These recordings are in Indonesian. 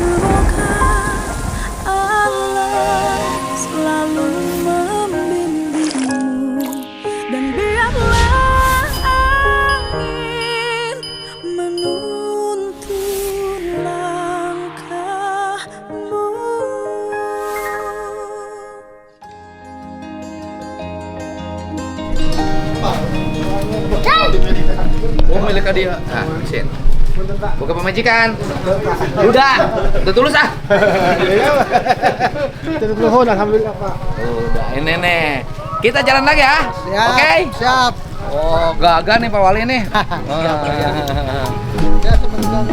Semoga Allah selalu membimbingmu dan biarlah angin menuntun langkahmu. Oh, milik dia. Nah, mesin. Buka pemajikan. Udah tulus ah. Terus alhamdulillah Pak. Udah, ini nih. Kita jalan lagi ya. Siap, Oke? siap. Oh, gagah nih Pak Wali nih. Siap, siap. Ya, sebentar.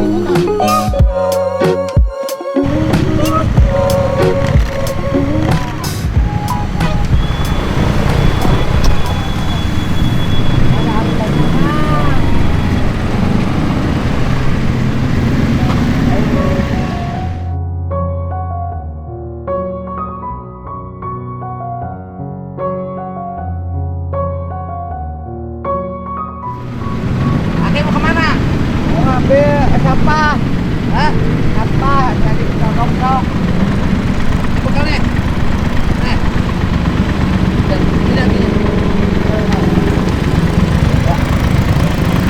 Ake mau kemana? Mau ngambil sampah. Hah? Sampah jadi nongkrong. Ini bekalnya. Nih. Dan tidak ini. Ya,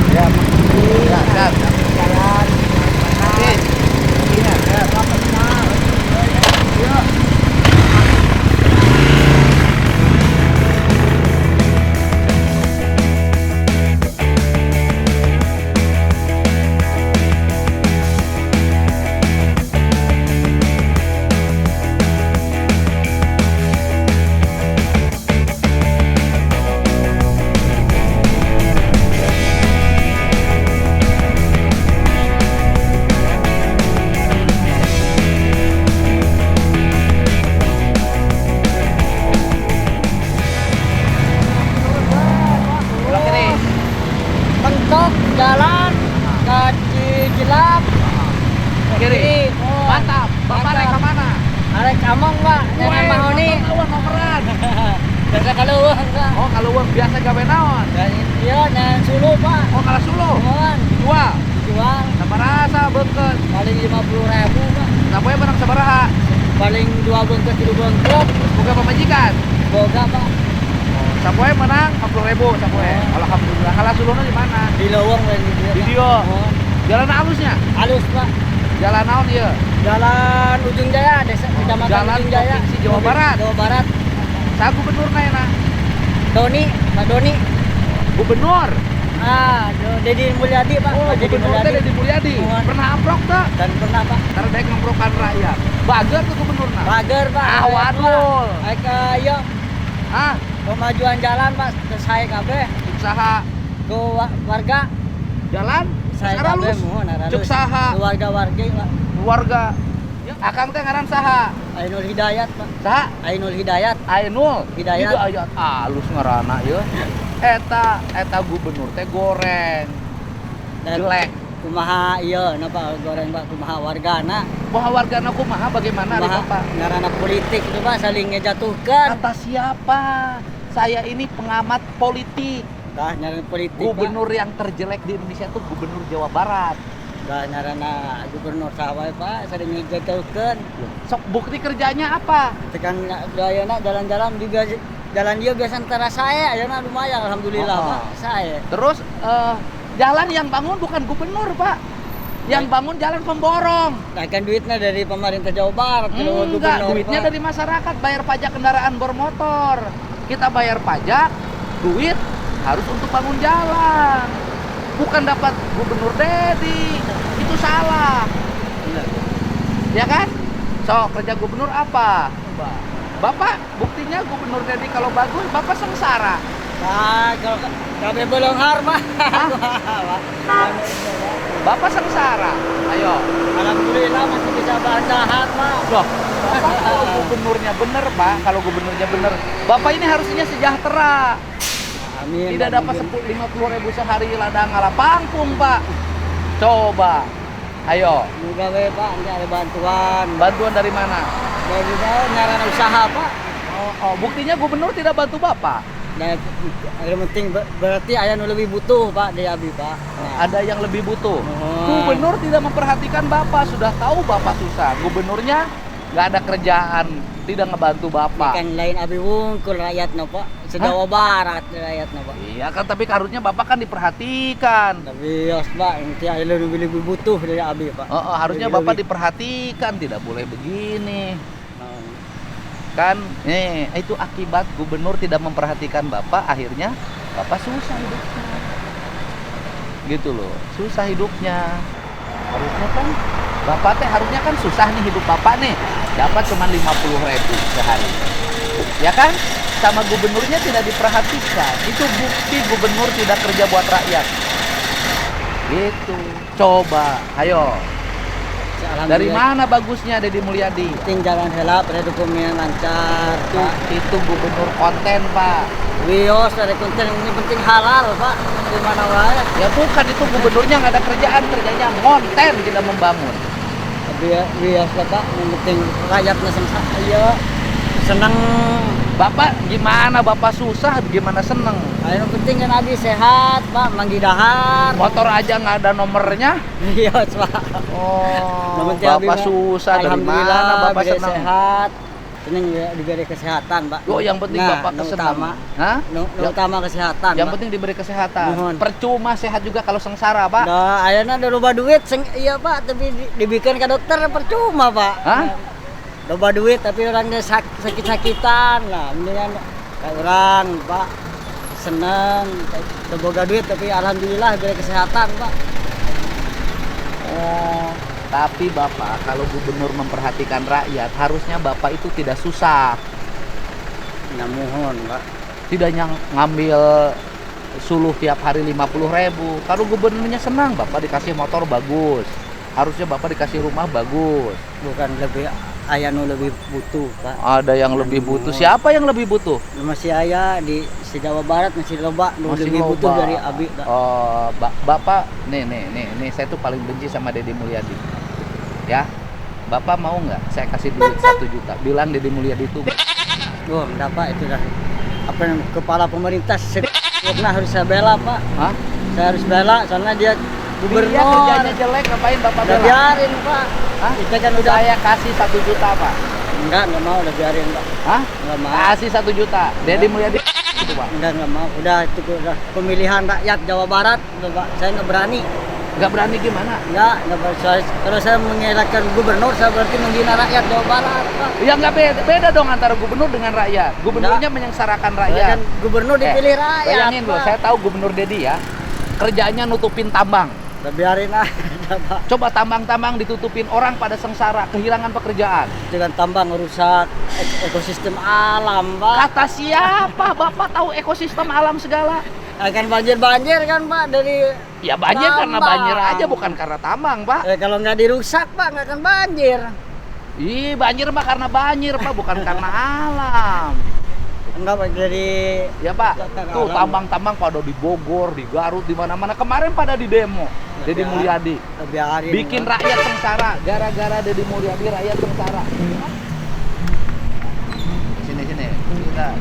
Ya, siap. jalan. Oke. Iya, siap. Yuk. Belok kiri. Mentok jalan ke Cilap. Kiri. Oh, Mantap. Bapak naik ke mana? Arek kamong Pak, jangan mau nih. Uang nomeran. Biasa kalau uang Pak. Oh, kalau uang biasa gawe naon? Dan iya, dan sulu Pak. Oh, kalau suluh. Mohon Jual. jual Sama rasa bengket. paling 50.000 Pak. Sapoe menang sabaraha. Paling 2 bengket 3 bengket. Buka pemajikan. Boga Pak. Sapoe menang 40.000 sapoe. Oh. Alhamdulillah. Kalau suluhnya di mana? Di lowong lain gitu ya. Di Pak. dia. Mohon. Jalan halusnya. Halus Pak. Jalan naon ieu? Jalan Ujung Jaya, desa Kecamatan Jalan Ujung Jaya. Provinsi Jawa Barat. Jawa Barat. Saya gubernur na. Doni, Pak Doni. Gubernur. Deddy Mulyadi Pak. Oh, Pak Deddy gubernur teh Deddy Mulyadi. Mohon. Pernah amprok teh? Dan pernah Pak. Karena daek ngamprokan rakyat. Bager tuh gubernurna. Pager Pak. Ah, wadul. Ayo Ah, kemajuan jalan Pak. Terus saya kabeh usaha ke warga. jalan Saya sekarang kabeh lulus. mohon Cuk saha warga Pak. keluarga. Akang teh ngaran saha? Ainul Hidayat Pak. Saha? Ainul Hidayat. Ainul Hidayat. Itu ayat alus ngaranna ieu. Eta gubernur teh goreng. Dan Jelek. kumaha iya napa goreng Pak kumaha wargana. Bahwa wargana kumaha bagaimana ari Kumaha Bapak? ngaranna politik itu Pak saling ngejatuhkan. Kata siapa? Saya ini pengamat politik. Dah nyarana politik Gubernur yang terjelek di Indonesia itu gubernur Jawa Barat. Pak. Dah nyarana gubernur sawai Pak saling ngejatuhkan. Sok bukti kerjanya apa? Tekan dayana jalan-jalan juga jalan dia biasa antara saya ayeuna lumayan alhamdulillah Oh. Pak. Saya. Terus jalan yang bangun bukan gubernur, Pak. Yang bangun jalan pemborong. Nah kan duitnya dari pemerintah Jawa Barat kalau Enggak, gubernur, duitnya Pak. dari masyarakat, bayar pajak kendaraan bermotor. Kita bayar pajak, duit harus untuk bangun jalan. Bukan dapat gubernur Dedi. Itu salah. Bener. Ya kan? So, kerja gubernur apa? Bapak, buktinya gubernur Dedi kalau bagus, Bapak sengsara. Nah, kalau kami belum harma. Bapak sengsara. Ayo. Alhamdulillah masih bisa bahan Pak. Loh, Bapak kalau gubernurnya bener, Pak, kalau gubernurnya bener, Bapak ini harusnya sejahtera. Amin. Tidak dapat 50.000 sehari ladang ngalah pangkung, Pak. Coba. Ayo. Semoga we Pak, nanti ada bantuan. Bantuan dari mana? Dari saya nyarana usaha Pak. Oh, buktinya gubernur tidak bantu Bapak. Dan yang penting berarti aya nu lebih butuh Pak dari abi Pak. Nah, Ada yang lebih butuh. Oh. Gubernur tidak memperhatikan Bapak, sudah tahu Bapak susah. Gubernurnya nggak ada kerjaan, tidak ngebantu Bapak. kan lain abi wungkul rakyatna Pak. Sejawa Barat rakyatna Pak. Iya kan, tapi harusnya Bapak kan diperhatikan. Tapi yos Pak, nanti aya lebih butuh dari abi Pak. Harusnya Lebih- Bapak lebih. diperhatikan, tidak boleh begini. Nah, Kan, itu akibat gubernur tidak memperhatikan Bapak, akhirnya Bapak susah hidupnya. Gitu loh, susah hidupnya. Harusnya kan Bapak harusnya kan susah nih hidup Bapak nih. Dapat cuma 50.000 sehari. Ya kan? Sama gubernurnya tidak diperhatikan. Itu bukti gubernur tidak kerja buat rakyat. Gitu. Coba, ayo. Dari alhamdulillah. mana bagusnya Deddy Mulyadi? Penting jalan helap, perekonomian lancar. Itu gubernur konten, Pak. Wios dari konten ini penting halal Pak. Di mana wae. Ya bukan, itu gubernurnya nggak ada kerjaan, kerjanya konten, tidak membangun. Tapi ya wios Pak, yang penting rakyatnya senang. Bapak gimana? Bapak susah, gimana seneng? Yang penting kan abi sehat Pak, manggi dahar. Motor aja nggak ada nomornya. Wios Pak. Oh, Yang penting abi Bapak mah, susah, dari alhamdulillah, mana Bapak bade seneng? sehat. Seneng diberi kesehatan Pak. Oh, yang penting Nah, Bapak nu kesenang. utama. Hah? Nu utama kesehatan. Yang Pak. penting diberi kesehatan. Mohon. Percuma sehat juga kalau sengsara, Pak. Nah, ayeuna ada loba duit, iya Pak, tapi dibikin ke dokter percuma Pak. Hah? Loba duit tapi orangnya sakit-sakitan lah, mendingan kayak orang Pak seneng, boga duit tapi alhamdulillah diberi kesehatan Pak. Tapi Bapak, kalau gubernur memperhatikan rakyat, harusnya Bapak itu tidak susah. Nah, mohon Pak. Tidak ngambil suluh tiap hari 50.000. Kalau gubernurnya senang, Bapak dikasih motor bagus. Harusnya Bapak dikasih rumah bagus. Bukan lebih aya nu lebih butuh Pak. Ada yang lebih butuh. Siapa yang lebih butuh? Masih aya di Jawa Barat masih loba nu Masih lebih butuh loba. dari abi Pak. Oh, Bapak, nih, saya tuh paling benci sama Deddy Mulyadi. Ya, Bapak mau nggak saya kasih duit 1 juta? Bilang Deddy Mulyadi itu. Oh, enggak Pak, itu dah apa yang kepala pemerintah karena harus saya bela Pak. Hah? Saya harus bela soalnya dia gubernur. Dia kerjanya jelek, ngapain Bapak Udah bela? biarin Pak. Hah? Kita kan udah Saya kasih 1 juta, Pak. enggak mau udah biarin Pak. Hah? Enggak mau. Kasih 1 juta. Deddy Mulyadi itu, Pak. Enggak mau. Udah itu udah pemilihan rakyat Jawa Barat udah Pak. Saya nggak berani. Nggak berani gimana? Enggak berani. Kalau saya mengelakkan gubernur saya berarti menghina rakyat Jawa Barat Pak. Ya nggak beda dong antara gubernur dengan rakyat. Gubernurnya menyengsarakan Saya rakyat. kan gubernur dipilih rakyat. Bayangin loh, Pak. saya tahu gubernur Deddy ya, kerjanya nutupin tambang. Udah biarin aja Pak. Coba tambang-tambang ditutupin, orang pada sengsara, kehilangan pekerjaan. Dengan tambang merusak ekosistem alam Pak. Kata siapa? Bapak tahu ekosistem alam segala? Akan banjir-banjir kan Pak dari Ya banjir karena tambang. banjir aja, bukan karena tambang, Pak. kalau nggak dirusak Pak nggak akan banjir. Ih, banjir mah karena banjir, Pak, bukan karena alam. Enggak Pak dari Ya, Pak. Karena Tuh alam. tambang-tambang pada di Bogor, di Garut, di mana-mana. Kemarin pada di demo. Deddy Mulyadi biarin. bikin Pak. rakyat sengsara, gara-gara Deddy Mulyadi rakyat sengsara. Sini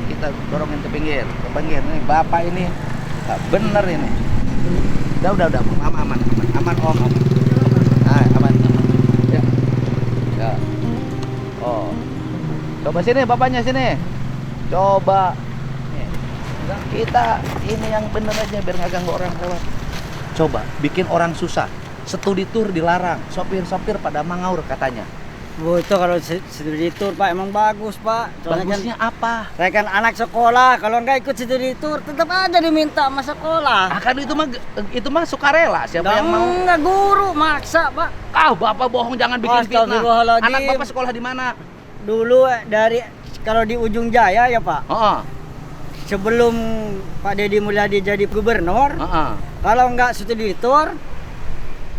kita dorongin ke pinggir nih. Bapak ini nggak bener ini. Udah aman Om. Nah, aman. Ya. Oh, coba sini bapaknya sini. Coba. Nih. Kita ini yang bener aja biar nggak ganggu orang lewat. Coba bikin orang susah. Studi tour dilarang, sopir-sopir pada mangaur katanya. Bu, itu kalau studi tour Pak emang bagus Pak. Soalnya Bagusnya apa? saya kan anak sekolah, kalau nggak ikut studi tour tetap aja diminta sama sekolah. Akan itu mah sukarela. Siapa yang mau? Enggak guru maksa Pak. Bapak bohong, jangan bikin fitnah. Astagfirullahaladzim. Anak Bapak sekolah di mana? Dulu dari kalau di Ujung Jaya ya Pak. Heeh. Sebelum Pak Deddy Mulyadi jadi gubernur, Heeh. kalau nggak studi tour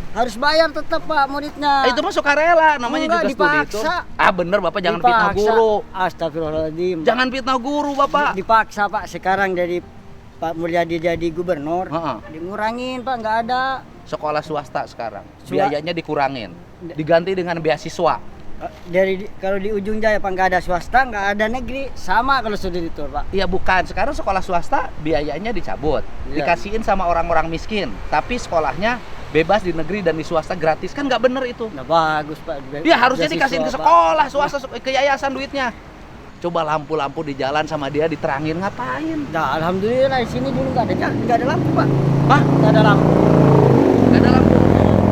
harus bayar tetap Pak muridnya. Itu mah sukarela, namanya Enggak, juga studi tour. dipaksa. Bener Bapak, jangan fitnah Dipaksa. guru. Astagfirullahaladzim. Jangan fitnah guru, Bapak. Dipaksa Pak, sekarang dari Pak Mulyadi jadi gubernur, Heeh. dingurangin Pak, nggak ada. Sekolah swasta sekarang biayanya dikurangin, diganti dengan beasiswa. Kalau di ujung jaya Pak nggak ada swasta, nggak ada negeri, sama kalau sudah ditur Pak. Iya bukan, sekarang sekolah swasta biayanya dicabut, Iya. dikasihin sama orang-orang miskin, tapi sekolahnya bebas di negeri dan di swasta gratis, kan nggak bener itu. Nggak bagus Pak. Dia harusnya Beasiswa, dikasihin ke Pak. sekolah swasta, ke yayasan duitnya. Coba lampu-lampu di jalan sama dia diterangin, ngapain? Nah, alhamdulillah di sini dulu nggak ada lampu Pak. Hah? Nggak ada lampu. Nggak ada lampu?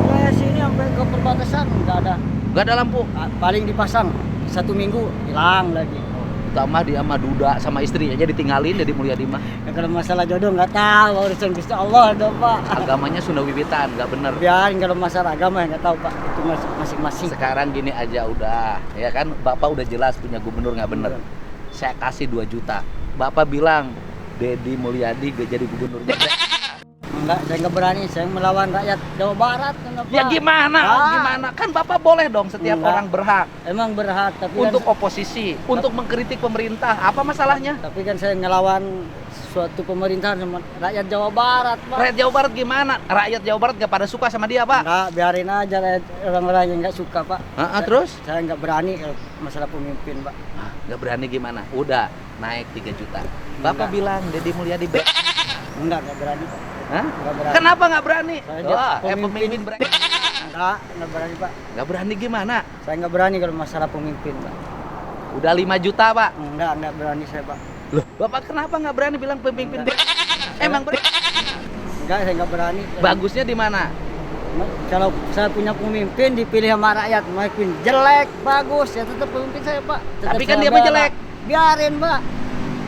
Nah, sini sampai ke perbatasan nggak ada. Nggak ada lampu? Paling dipasang 1 minggu hilang lagi. Utama dia mah duda sama istrinya aja ditinggalin jadi Mulyadi mah. Ya, kalau masalah jodoh nggak tahu, urusan Gusti Allah dong Pak. Agamanya Sunda Wiwitan, nggak bener. Biarin kalau masalah agama ya nggak tahu Pak, itu masing-masing. Sekarang gini aja udah, ya kan Bapak udah jelas punya gubernur nggak bener. Saya kasih 2 juta. Bapak bilang Deddy Mulyadi gak jadi gubernurnya. Enggak, saya nggak berani, saya melawan rakyat Jawa Barat. Kenapa? Ya gimana? Ah. Gimana? Kan Bapak boleh dong, setiap Enggak. orang berhak Emang berhak, tapi untuk kan, oposisi, untuk mengkritik pemerintah. Apa masalahnya? tapi kan saya ngelawan suatu pemerintahan sama rakyat Jawa Barat Pak. Rakyat Jawa Barat gimana? Rakyat Jawa Barat gak pada suka sama dia, Pak. Enggak, biarin aja orang-orang yang nggak suka Pak. Terus? Saya nggak berani kalau masalah pemimpin Pak. Gak berani gimana? Udah naik 3 juta. Bapak Enggak. bilang Deddy Mulyadi Enggak berani Pak. Hah? Nggak berani. Kenapa nggak berani? Saya Wah, pemimpin. pemimpin berani. Enggak berani Pak. Nggak berani gimana? Saya nggak berani kalau masalah pemimpin Pak. Udah 5 juta, Pak. Enggak berani saya Pak. Loh, Bapak kenapa nggak berani bilang pemimpin? Emang Enggak, saya nggak berani. bagusnya di mana? Kalau saya punya pemimpin dipilih sama rakyat, maupun jelek, bagus, ya tetap pemimpin saya Pak. Tetap Tapi kan saya dia bela. jelek. Biarin Pak.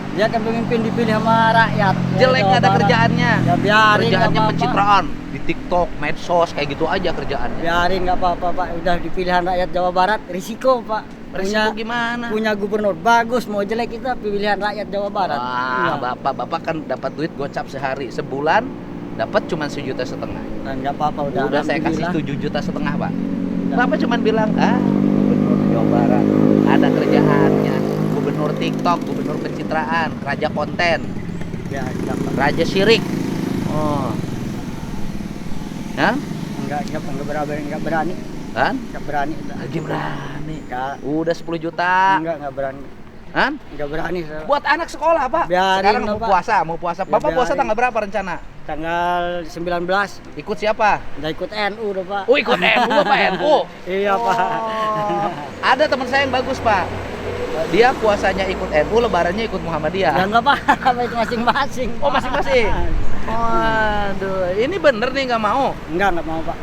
Dia kan pemimpin dipilih sama rakyat. ya, Jelek Jawa nggak ada Barat. kerjaannya. Ya biarin Kerjaannya nggak apa-apa. pencitraan di TikTok, medsos kayak gitu aja kerjaannya. Biarin nggak apa-apa Pak. Udah dipilihan rakyat Jawa Barat, risiko Pak. Resiko gimana? Punya gubernur bagus, mau jelek kita pilihan rakyat Jawa Barat. Wah, Iya. Bapak kan dapat duit gocap sehari, sebulan dapat cuma 1,5 juta. Nah, nggak apa-apa udah. Udah saya kasih alhamdulillah. 7,5 juta, Pak. Udah. Bapak cuma bilang, gubernur Jawa Barat ada kerjaannya. Gubernur TikTok, gubernur pencitraan, raja konten, Ya, enggak Pak. raja syirik. Oh. Hah? Enggak berani. Kan? Enggak berani. Lagi berani. Enggak. Udah 10 juta. Enggak berani. Kan? Enggak berani saya. Buat anak sekolah, Pak. Biarin Sekarang dong, mau Pak. puasa. Ya, Bapak puasa biarin. tanggal berapa rencana? Tanggal 19 Ikut siapa? udah ikut NU udah Pak. Oh, ikut NU, Bapak NU. Iya Pak. Ada teman saya yang bagus, Pak. Dia puasanya ikut NU, lebarannya ikut Ya Muhammadiyah. enggak apa-apa itu masing-masing. Oh, masing-masing. Waduh, ini bener nih nggak mau? Enggak mau Pak.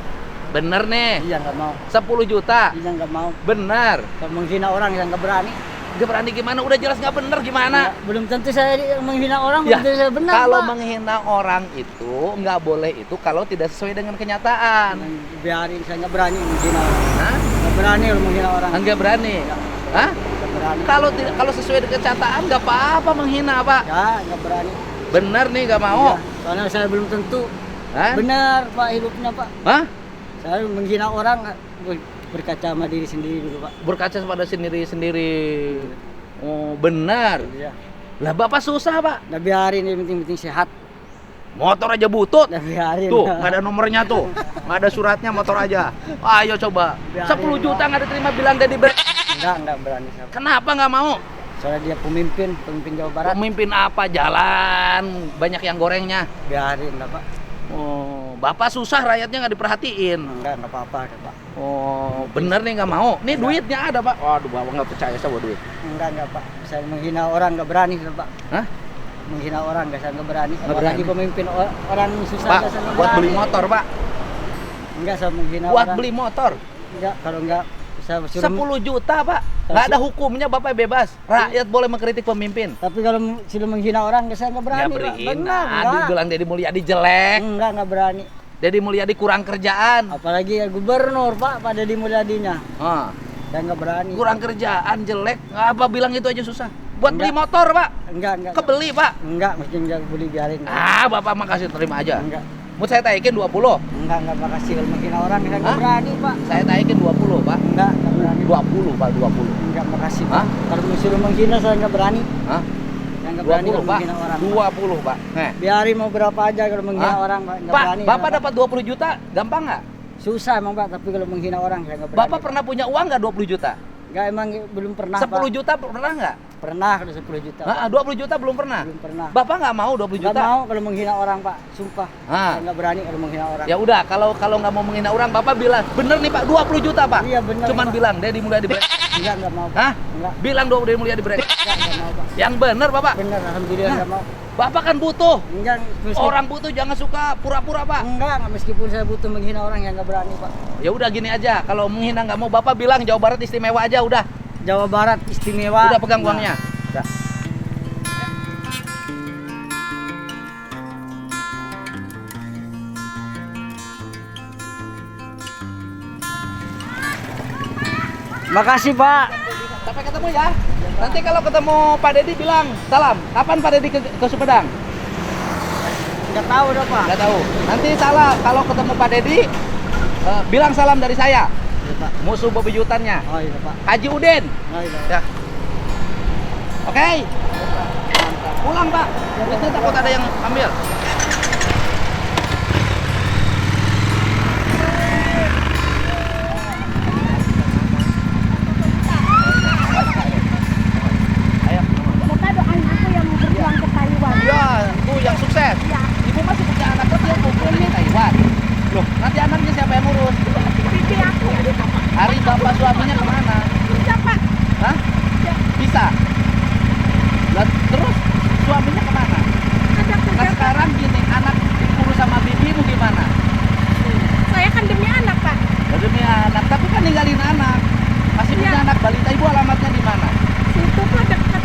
Bener nih. Iya enggak mau. 10 juta. Iya enggak mau. Bener. Kalau menghina orang yang enggak berani. Gak berani gimana? Udah jelas nggak bener gimana? Ya, belum tentu saya menghina orang, Ya, belum tentu saya benar kalau Pak. menghina orang itu nggak boleh itu kalau tidak sesuai dengan kenyataan. Biarin, saya enggak berani menghina orang. Hah? Enggak berani kalau menghina orang. Nggak berani. Hah? Enggak berani. Kalau sesuai dengan kenyataan nggak apa-apa menghina, Pak. Ya, enggak berani. Bener nih nggak mau. Ya, soalnya saya belum tentu Hah? benar Pak hidupnya Pak. Hah? Saya menghina orang berkaca sama diri sendiri dulu Pak. Berkaca pada sendiri-sendiri. Oh, benar. Iya. Lah Bapak susah, Pak. Nah biarin, yang penting sehat. Motor aja butut. Nah biarin. Tuh, nggak ada nomornya tuh. Nggak ada suratnya, motor aja. Ayo coba. Biarin, 10 juta Pak. nggak diterima bilang Deddy Enggak berani saya. Kenapa nggak mau? Soalnya dia pemimpin Jawa Barat. Pemimpin apa? Jalan. Banyak yang gorengnya. Biarin lah Pak. Oh, Bapak susah rakyatnya nggak diperhatiin. Enggak apa-apa Pak. Oh, bener nih nggak mau. Nih duitnya ada, Pak. Waduh, Bapak nggak percaya sama duit. Enggak Pak. Saya menghina orang enggak berani Pak. Hah? Menghina orang enggak, saya enggak berani. Nggak Apalagi berani. pemimpin orang susah Pak, enggak, saya enggak buat berani. beli motor, Pak. Enggak, saya menghina Buat orang. beli motor. Enggak, kalau enggak saya suruh 10 juta, Pak. Nggak ada hukumnya, Bapak bebas. Rakyat boleh mengkritik pemimpin. Tapi kalau sudah menghina orang saya enggak berani Ya Pak. berhina. Benar, enggak. Dibilang Deddy Mulyadi jelek. Enggak berani. Deddy Mulyadi kurang kerjaan. Apalagi ya gubernur Pak pada Mulyadinya. Ah, Saya enggak berani. kurang kerjaan, jelek. Apa bilang itu aja susah. Buat beli Enggak. motor, Pak. Enggak. Kebeli, Pak. Enggak, mesti enggak boleh biarin. Bapak mah kasih terima aja. Enggak. Mau saya taikin 20. Enggak makasih kalau menghina orang saya enggak Hah? berani, Pak. Saya taikin 20, Pak. Enggak berani. 20, Pak, 20. Enggak makasih, Hah? Pak. Kalau disuruh menghina saya enggak berani. Hah? Saya enggak berani 20, kalau Pak. menghina orang. 20, Pak. Nih. Biarin mau berapa aja kalau menghina Hah? orang, Pak. Enggak Pak, berani. Bapak saya, dapat 20 juta, gampang nggak? Susah emang Pak, tapi kalau menghina orang saya nggak berani. Bapak pernah punya uang nggak 20 juta? Nggak, emang belum pernah 10 Pak. juta pernah nggak? Pernah kalau 10 juta. Pak. 20 juta belum pernah? Belum pernah. Bapak nggak mau 20 Nggak juta? mau kalau menghina orang Pak, sumpah. Ah. Saya nggak berani kalau menghina orang. Ya udah, kalau nggak mau menghina orang, Bapak bilang, bener nih Pak, 20 juta Pak. Iya, bener, Cuman Pak. bilang, Dedi Mulyadi break. Nggak mau Pak. Hah? Nggak, Bilang dong Dedi Mulyadi break. nggak mau Pak. Yang bener Bapak. Bener, alhamdulillah Nah. nggak mau. Bapak kan butuh. Enggak, Orang butuh jangan suka pura-pura Pak. enggak, meskipun saya butuh menghina orang yang nggak berani Pak. Ya udah gini aja, kalau menghina nggak mau, Bapak bilang Jawa Barat istimewa aja udah. Jawa Barat istimewa. Udah pegang Nah, uangnya. Udah. Makasih Pak. Sampai ketemu ya. Nanti kalau ketemu Pak Dedi bilang salam. Kapan Pak Dedi ke Sumedang? Nggak tahu dong Pak. Nggak tahu. Nanti salah kalau ketemu Pak Dedi bilang salam dari saya. Iya Pak. Musuh bebuyutannya. Oh iya Pak. Haji Udin. Oh iya Pak. Ya. Oke. Pulang Pak. Itu takut ada yang ambil. Ayo. Bapak doain aku yang mau berjuang ke Taiwan. Ya, Bu yang sukses. Ya. Ibu masih punya anak kecil Bu, di Taiwan. Loh, nanti anaknya siapa yang ngurus? Bibi aku. Hari bapak suaminya kemana? Bisa Pak. Hah? Bisa. Lah, terus suaminya kemana? Ada Nah kerja Pak. sekarang gini, anak diurus sama bibimu gimana? Saya kan demi anak Pak. Ya demi anak, tapi kan ninggalin anak. Masih punya Iya. anak balita, ibu alamatnya di mana? Situ Pak dekat.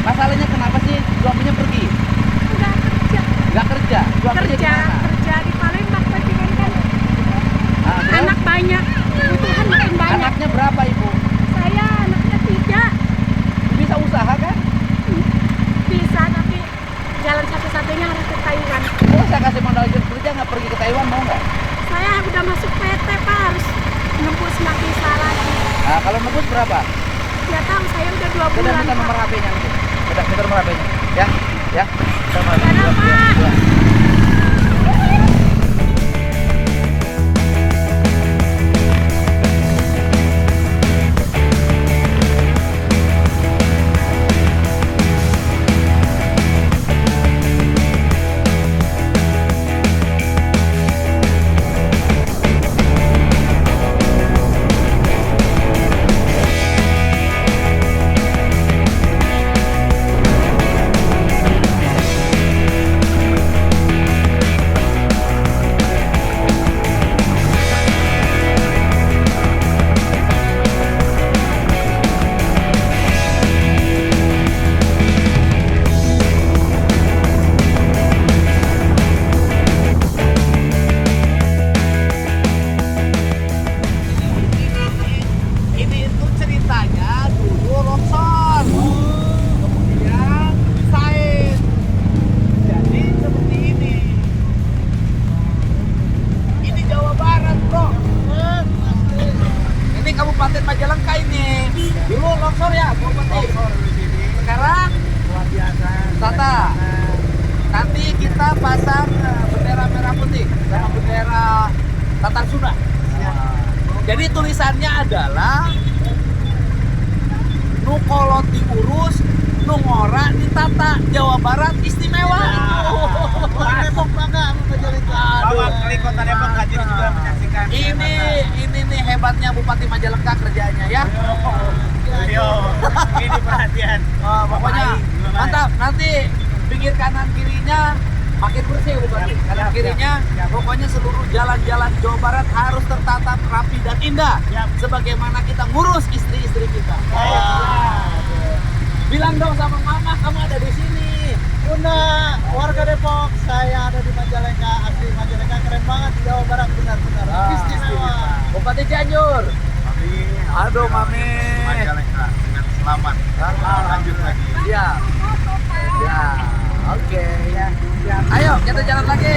Masalahnya kenapa sih suaminya pergi? Udah kerja. Nggak kerja? Suaminya di Kerja. mana? Kerja di Palembang Pak. Cuman kan Ah, terus? anak banyak. Kebutuhan makin banyak. Anaknya berapa ibu? Saya anaknya 3. Bisa usaha kan? Bisa tapi jalan satu-satunya harus ke Taiwan. Kalau saya kasih modal kerja nggak pergi ke Taiwan mau nggak? Saya udah masuk PT Pak, harus nembus visa lagi. Nah, kalau nebus berapa? Ya tahu saya udah 2 Udah bulan minta nomor Pak. HP-nya nanti. Udah minta nomor HP-nya. Ya, ya. Kita mau- Dadah, Pak. Ya. Ini itu ceritanya dulu longsor, kemudian desain, jadi seperti ini. Ini Jawa Barat bro. Ini Kabupaten Majalengka ini. Dulu longsor ya Kabupaten. Sekarang luar biasa. Tata. Nanti kita pasang bendera merah putih sama bendera Tatar Sunda. Jadi tulisannya adalah nu kolot diurus, nu ngora ditata, Jawa Barat istimewa. Depok bangga sama Majalengka. Bawa kali kota Depok hadir juga menyaksikan. Ini nih hebatnya Bupati Majalengka kerjanya ya. Yo, ini perhatian. Pokoknya mantap. Nanti pinggir kanan kirinya makin bersih Bupati. Kanan kirinya pokoknya seluruh jalan-jalan Jawa Barat harus tertata rapi dan indah. Sebagaimana kita ngurus istri-istri kita. Bilang dong sama mama kamu ada di sini. Bunda, warga Depok, saya ada di Majalengka. Asli Majalengka keren banget, Jawa Barat benar-benar istimewa. Bupati Cianjur. Aduh mami. Majalengka dengan selamat. Lanjut lagi. Ya. Ya. Oke ya. Ayo kita jalan lagi.